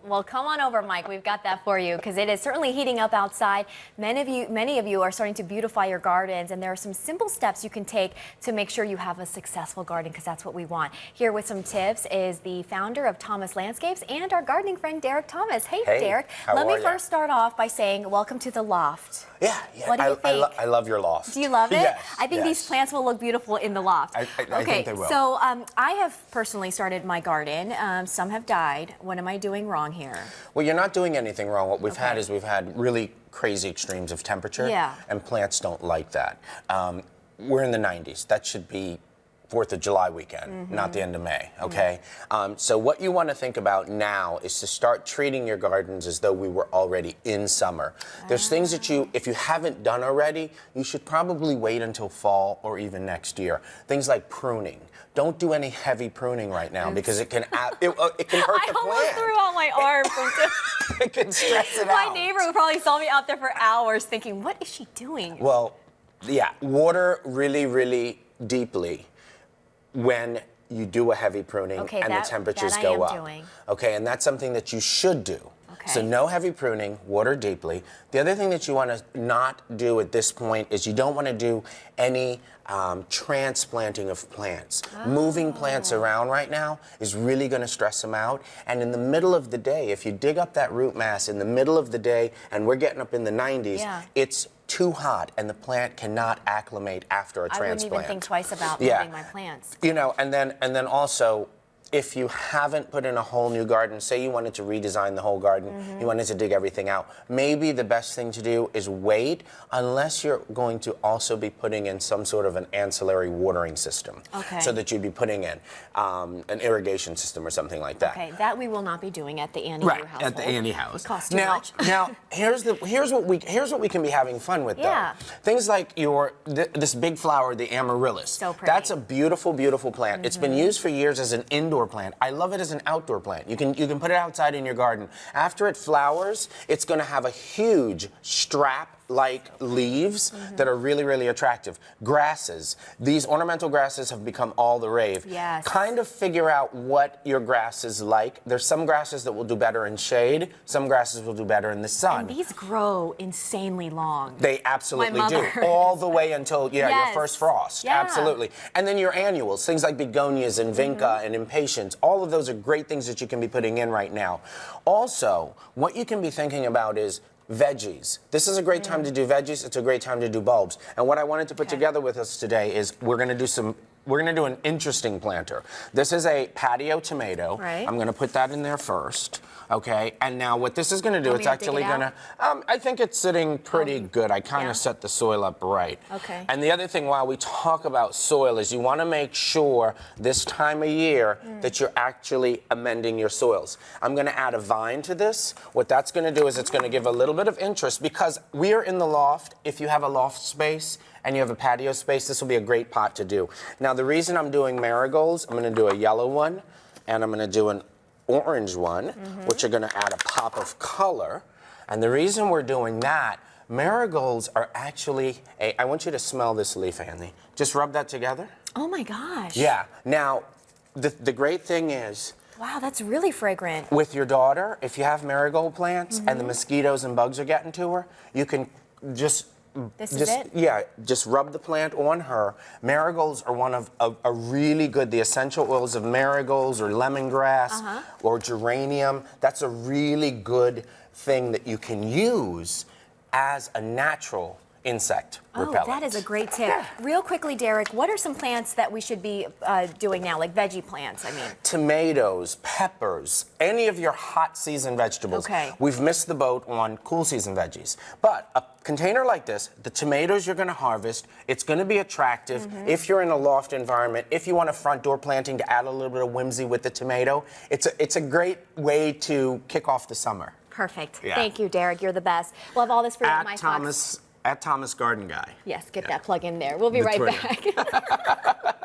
Well, come on over, Mike. We've got that for you because it is certainly heating up outside. Many of you are starting to beautify your gardens, and there are some simple steps you can take to make sure you have a successful garden, because that's what we want. Here with some tips is the founder of Thomas Landscapes and our gardening friend, Derek Thomas. Hey, Derek. Let me first start off by saying welcome to the loft. Yeah. What do you think? I love your loft. Do you love it? Yes, I think these plants will look beautiful in the loft. I think they will. So I have personally started my garden. Some have died. What am I doing wrong here? Well, you're not doing anything wrong. What we've had is we've had really crazy extremes of temperature, and plants don't like that. We're in the 90s. That should be 4th of July weekend, not the end of May, okay? So what you want to think about now is to start treating your gardens as though we were already in summer. There's things that if you haven't done already, you should probably wait until fall or even next year. Things like pruning. Don't do any heavy pruning right now because it can hurt the plant. I almost threw out my arm. It can stress it out. My neighbor probably saw me out there for hours thinking, what is she doing? Well, yeah, water really, really deeply when you do a heavy pruning and the temperatures go up. Okay, and that's something that you should do. So no heavy pruning, water deeply. The other thing that you want to not do at this point is you don't want to do any transplanting of plants. Moving plants around right now is really going to stress them out. And in the middle of the day, if you dig up that root mass in the middle of the day, and we're getting up in the 90s, it's too hot and the plant cannot acclimate after a transplant. I wouldn't even think twice about moving my plants. You know, and then also, if you haven't put in a whole new garden, say you wanted to redesign the whole garden, you wanted to dig everything out, maybe the best thing to do is wait unless you're going to also be putting in some sort of an ancillary watering system. So that you'd be putting in an irrigation system or something like that. Okay, that we will not be doing at the Annie household. Right, at the Annie house. Costs too much. Now, here's what we can be having fun with though. Things like this big flower, the amaryllis. So pretty. That's a beautiful, beautiful plant. It's been used for years as an indoor plant. I love it as an outdoor plant. You can put it outside in your garden. After it flowers, it's going to have a huge strap-like leaves that are really, really attractive. Grasses. These ornamental grasses have become all the rave. Kind of figure out what your grass is like. There's some grasses that will do better in shade. Some grasses will do better in the sun. And these grow insanely long. They absolutely do. All the way until your first frost. Absolutely. And then your annuals, things like begonias and vinca and impatiens. All of those are great things that you can be putting in right now. Also, what you can be thinking about is veggies. This is a great time to do veggies. It's a great time to do bulbs. And what I wanted to put together with us today is we're going to do an interesting planter. This is a patio tomato. I'm going to put that in there first. Okay, and now what this is going to do, it's actually going to, I think it's sitting pretty good. I kind of set the soil up right. And the other thing while we talk about soil is you want to make sure this time of year that you're actually amending your soils. I'm going to add a vine to this. What that's going to do is it's going to give a little bit of interest because we are in the loft. If you have a loft space and you have a patio space, this will be a great pot to do. Now the reason I'm doing marigolds, I'm going to do a yellow one and I'm going to do an orange one, which are going to add a pop of color. And the reason we're doing that, marigolds are actually I want you to smell this leaf, Andy. Just rub that together. Oh my gosh. Yeah. Now, the great thing is, wow, that's really fragrant. With your daughter, if you have marigold plants and the mosquitoes and bugs are getting to her, you can just just rub the plant on her. Marigolds are one of a really good, the essential oils of marigolds or lemongrass or geranium. That's a really good thing that you can use as a natural insect repellent. That is a great tip. Real quickly, Derek, what are some plants that we should be doing now, like veggie plants, I mean? Tomatoes, peppers, any of your hot season vegetables. We've missed the boat on cool season veggies. But a container like this, the tomatoes you're going to harvest, it's going to be attractive if you're in a loft environment. If you want a front door planting to add a little bit of whimsy with the tomato, it's a great way to kick off the summer. Perfect. Thank you, Derek. You're the best. We'll have all this for you at my At Thomas Garden Guy. Yes, get that plug in there. We'll be right back.